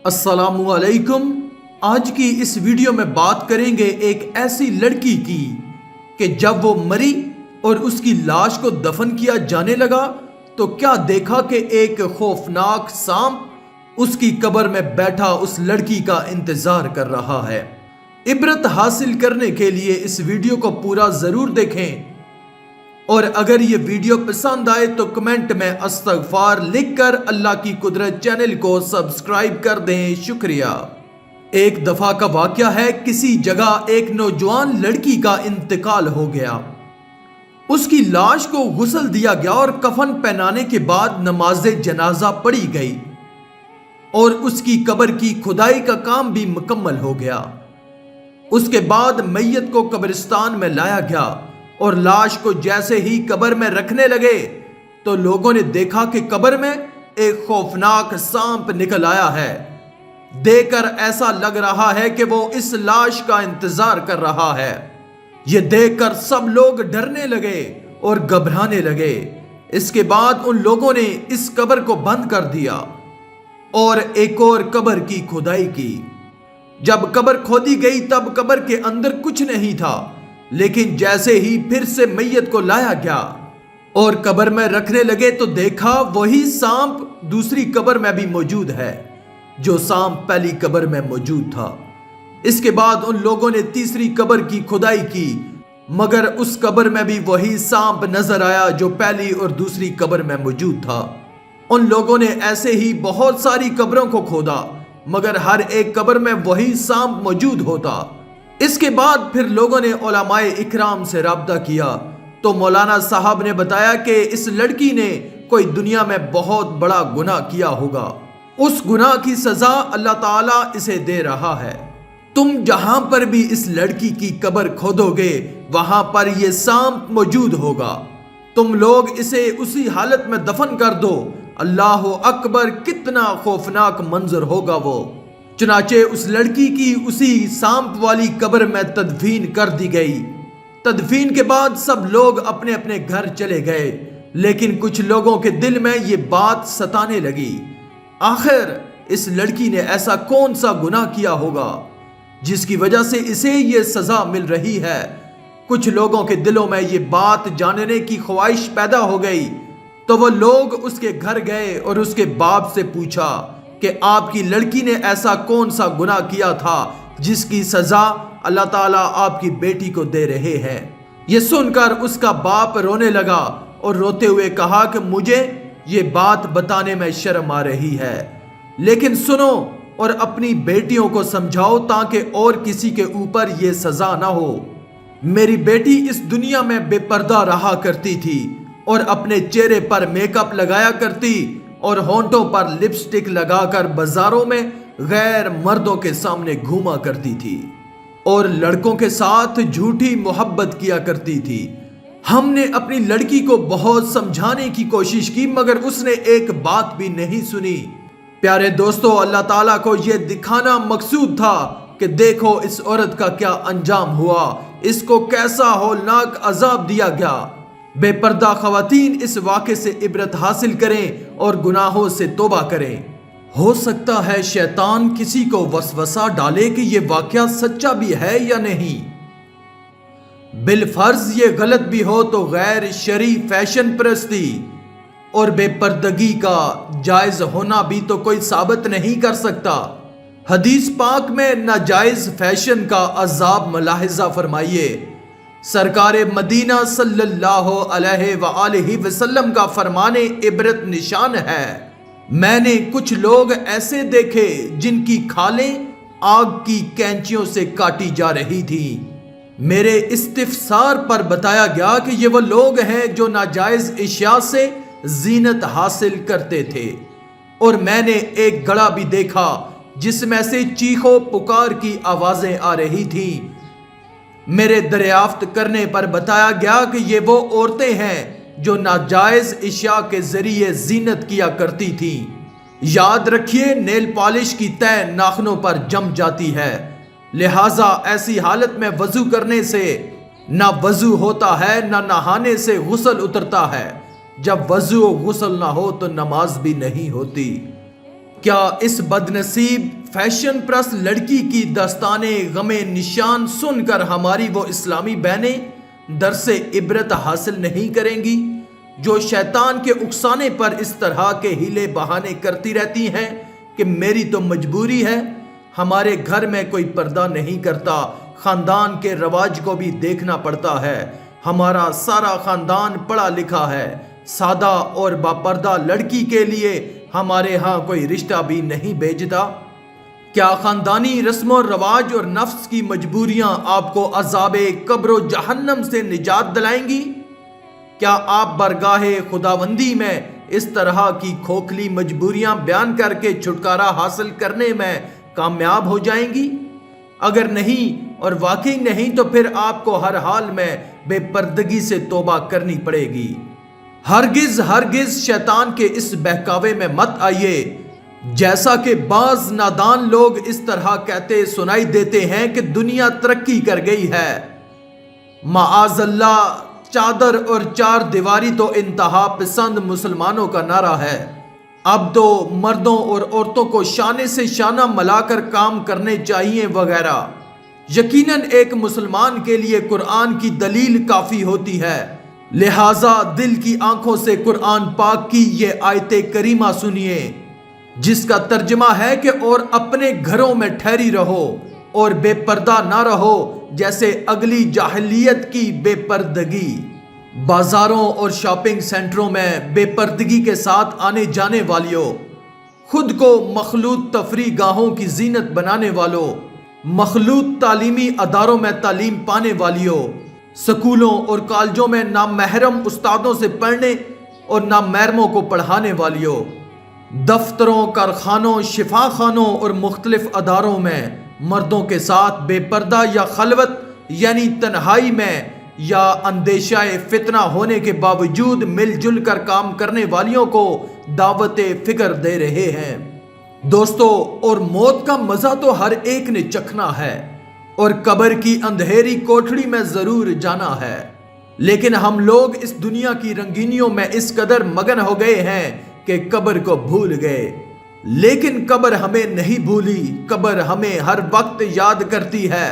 السلام علیکم۔ آج کی اس ویڈیو میں بات کریں گے ایک ایسی لڑکی کی کہ جب وہ مری اور اس کی لاش کو دفن کیا جانے لگا تو کیا دیکھا کہ ایک خوفناک سانپ اس کی قبر میں بیٹھا اس لڑکی کا انتظار کر رہا ہے۔ عبرت حاصل کرنے کے لیے اس ویڈیو کو پورا ضرور دیکھیں، اور اگر یہ ویڈیو پسند آئے تو کمنٹ میں استغفار لکھ کر اللہ کی قدرت چینل کو سبسکرائب کر دیں۔ شکریہ۔ ایک دفعہ کا واقعہ ہے، کسی جگہ ایک نوجوان لڑکی کا انتقال ہو گیا۔ اس کی لاش کو غسل دیا گیا اور کفن پہنانے کے بعد نماز جنازہ پڑھی گئی اور اس کی قبر کی کھدائی کا کام بھی مکمل ہو گیا۔ اس کے بعد میت کو قبرستان میں لایا گیا اور لاش کو جیسے ہی قبر میں رکھنے لگے تو لوگوں نے دیکھا کہ قبر میں ایک خوفناک سانپ نکل آیا ہے۔ دیکھ کر ایسا لگ رہا ہے کہ وہ اس لاش کا انتظار کر رہا ہے۔ یہ دیکھ کر سب لوگ ڈرنے لگے اور گھبرانے لگے۔ اس کے بعد ان لوگوں نے اس قبر کو بند کر دیا اور ایک اور قبر کی کھدائی کی۔ جب قبر کھودی گئی تب قبر کے اندر کچھ نہیں تھا، لیکن جیسے ہی پھر سے میت کو لایا گیا اور قبر میں رکھنے لگے تو دیکھا وہی سانپ دوسری قبر میں بھی موجود ہے جو سانپ پہلی قبر میں موجود تھا۔ اس کے بعد ان لوگوں نے تیسری قبر کی کھدائی کی، مگر اس قبر میں بھی وہی سانپ نظر آیا جو پہلی اور دوسری قبر میں موجود تھا۔ ان لوگوں نے ایسے ہی بہت ساری قبروں کو کھودا، مگر ہر ایک قبر میں وہی سانپ موجود ہوتا۔ اس کے بعد پھر لوگوں نے علماء اکرام سے رابطہ کیا تو مولانا صاحب نے بتایا کہ اس لڑکی نے کوئی دنیا میں بہت بڑا گناہ کیا ہوگا، اس گناہ کی سزا اللہ تعالیٰ اسے دے رہا ہے۔ تم جہاں پر بھی اس لڑکی کی قبر کھودو گے وہاں پر یہ سانپ موجود ہوگا، تم لوگ اسے اسی حالت میں دفن کر دو۔ اللہ اکبر، کتنا خوفناک منظر ہوگا وہ۔ چنانچہ اس لڑکی کی اسی سانپ والی قبر میں تدفین کر دی گئی۔ تدفین کے بعد سب لوگ اپنے اپنے گھر چلے گئے، لیکن کچھ لوگوں کے دل میں یہ بات ستانے لگی، آخر اس لڑکی نے ایسا کون سا گناہ کیا ہوگا جس کی وجہ سے اسے یہ سزا مل رہی ہے۔ کچھ لوگوں کے دلوں میں یہ بات جاننے کی خواہش پیدا ہو گئی تو وہ لوگ اس کے گھر گئے اور اس کے باپ سے پوچھا کہ آپ کی لڑکی نے ایسا کون سا گناہ کیا تھا جس کی سزا اللہ تعالیٰ آپ کی بیٹی کو دے رہے ہیں۔ یہ سن کر اس کا باپ رونے لگا اور روتے ہوئے کہا کہ مجھے یہ بات بتانے میں شرم آ رہی ہے، لیکن سنو اور اپنی بیٹیوں کو سمجھاؤ تاکہ اور کسی کے اوپر یہ سزا نہ ہو۔ میری بیٹی اس دنیا میں بے پردہ رہا کرتی تھی اور اپنے چہرے پر میک اپ لگایا کرتی اور ہونٹوں پر لپسٹک لگا کر بازاروں میں غیر مردوں کے سامنے گھوما کرتی تھی اور لڑکوں کے ساتھ جھوٹی محبت کیا کرتی تھی۔ ہم نے اپنی لڑکی کو بہت سمجھانے کی کوشش کی مگر اس نے ایک بات بھی نہیں سنی۔ پیارے دوستو، اللہ تعالیٰ کو یہ دکھانا مقصود تھا کہ دیکھو اس عورت کا کیا انجام ہوا، اس کو کیسا ہولناک عذاب دیا گیا۔ بے پردہ خواتین اس واقعے سے عبرت حاصل کریں اور گناہوں سے توبہ کریں۔ ہو سکتا ہے شیطان کسی کو وسوسہ ڈالے کہ یہ واقعہ سچا بھی ہے یا نہیں۔ بالفرض یہ غلط بھی ہو تو غیر شرعی فیشن پرستی اور بے پردگی کا جائز ہونا بھی تو کوئی ثابت نہیں کر سکتا۔ حدیث پاک میں ناجائز فیشن کا عذاب ملاحظہ فرمائیے۔ سرکار مدینہ صلی اللہ علیہ وآلہ وسلم کا فرمان عبرت نشان ہے، میں نے کچھ لوگ ایسے دیکھے جن کی کھالیں آگ کی کینچیوں سے کاٹی جا رہی تھی۔ میرے استفسار پر بتایا گیا کہ یہ وہ لوگ ہیں جو ناجائز اشیاء سے زینت حاصل کرتے تھے، اور میں نے ایک گڑھا بھی دیکھا جس میں سے چیخو پکار کی آوازیں آ رہی تھیں۔ میرے دریافت کرنے پر بتایا گیا کہ یہ وہ عورتیں ہیں جو ناجائز اشیاء کے ذریعے زینت کیا کرتی تھیں۔ یاد رکھیے، نیل پالش کی تہ ناخنوں پر جم جاتی ہے، لہٰذا ایسی حالت میں وضو کرنے سے نہ وضو ہوتا ہے نہ نہانے سے غسل اترتا ہے۔ جب وضو و غسل نہ ہو تو نماز بھی نہیں ہوتی۔ کیا اس بدنصیب فیشن پرست لڑکی کی داستانے غم نشان سن کر ہماری وہ اسلامی بہنیں درس عبرت حاصل نہیں کریں گی جو شیطان کے اکسانے پر اس طرح کے ہیلے بہانے کرتی رہتی ہیں کہ میری تو مجبوری ہے، ہمارے گھر میں کوئی پردہ نہیں کرتا، خاندان کے رواج کو بھی دیکھنا پڑتا ہے، ہمارا سارا خاندان پڑھا لکھا ہے، سادہ اور باپردہ لڑکی کے لیے ہمارے ہاں کوئی رشتہ بھی نہیں بھیجتا؟ کیا خاندانی رسم و رواج اور نفس کی مجبوریاں آپ کو عذاب قبر و جہنم سے نجات دلائیں گی؟ کیا آپ برگاہ خداوندی میں اس طرح کی کھوکھلی مجبوریاں بیان کر کے چھٹکارا حاصل کرنے میں کامیاب ہو جائیں گی؟ اگر نہیں اور واقعی نہیں تو پھر آپ کو ہر حال میں بے پردگی سے توبہ کرنی پڑے گی۔ ہرگز شیطان کے اس بہکاوے میں مت آئیے، جیسا کہ بعض نادان لوگ اس طرح کہتے سنائی دیتے ہیں کہ دنیا ترقی کر گئی ہے۔ معاذ اللہ، چادر اور چار دیواری تو انتہا پسند مسلمانوں کا نعرہ ہے۔ اب تو مردوں اور عورتوں کو شانے سے شانہ ملا کر کام کرنے چاہیے وغیرہ۔ یقیناً ایک مسلمان کے لیے قرآن کی دلیل کافی ہوتی ہے، لہٰذا دل کی آنکھوں سے قرآن پاک کی یہ آیت کریمہ سنیے، جس کا ترجمہ ہے کہ اور اپنے گھروں میں ٹھہری رہو اور بے پردہ نہ رہو جیسے اگلی جاہلیت کی بے پردگی۔ بازاروں اور شاپنگ سینٹروں میں بے پردگی کے ساتھ آنے جانے والیوں، خود کو مخلوط تفریح گاہوں کی زینت بنانے والوں، مخلوط تعلیمی اداروں میں تعلیم پانے والیوں، سکولوں اور کالجوں میں نامحرم استادوں سے پڑھنے اور نامحرموں کو پڑھانے والیوں، دفتروں، کارخانوں، شفا خانوں اور مختلف اداروں میں مردوں کے ساتھ بے پردہ یا خلوت یعنی تنہائی میں یا اندیشہ فتنہ ہونے کے باوجود مل جل کر کام کرنے والیوں کو دعوت فکر دے رہے ہیں۔ دوستو، اور موت کا مزہ تو ہر ایک نے چکھنا ہے اور قبر کی اندھیری کوٹھڑی میں ضرور جانا ہے، لیکن ہم لوگ اس دنیا کی رنگینیوں میں اس قدر مگن ہو گئے ہیں کہ قبر کو بھول گئے۔ لیکن قبر ہمیں نہیں بھولی، قبر ہمیں ہر وقت یاد کرتی ہے۔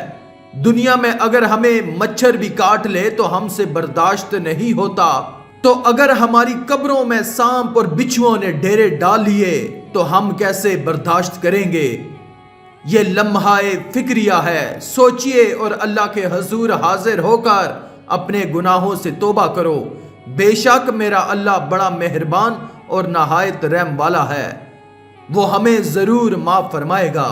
دنیا میں اگر ہمیں مچھر بھی کاٹ لے تو ہم سے برداشت نہیں ہوتا، تو اگر ہماری قبروں میں سانپ اور بچھوؤں نے ڈیرے ڈال لیے تو ہم کیسے برداشت کریں گے؟ یہ لمحہ فکریہ ہے، سوچئے اور اللہ کے حضور حاضر ہو کر اپنے گناہوں سے توبہ کرو۔ بے شک میرا اللہ بڑا مہربان اور نہایت رحم والا ہے، وہ ہمیں ضرور معاف فرمائے گا۔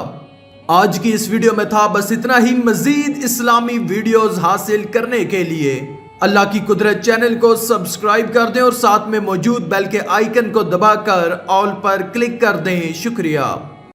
آج کی اس ویڈیو میں تھا بس اتنا ہی۔ مزید اسلامی ویڈیوز حاصل کرنے کے لیے اللہ کی قدرت چینل کو سبسکرائب کر دیں اور ساتھ میں موجود بیل کے آئیکن کو دبا کر آل پر کلک کر دیں۔ شکریہ۔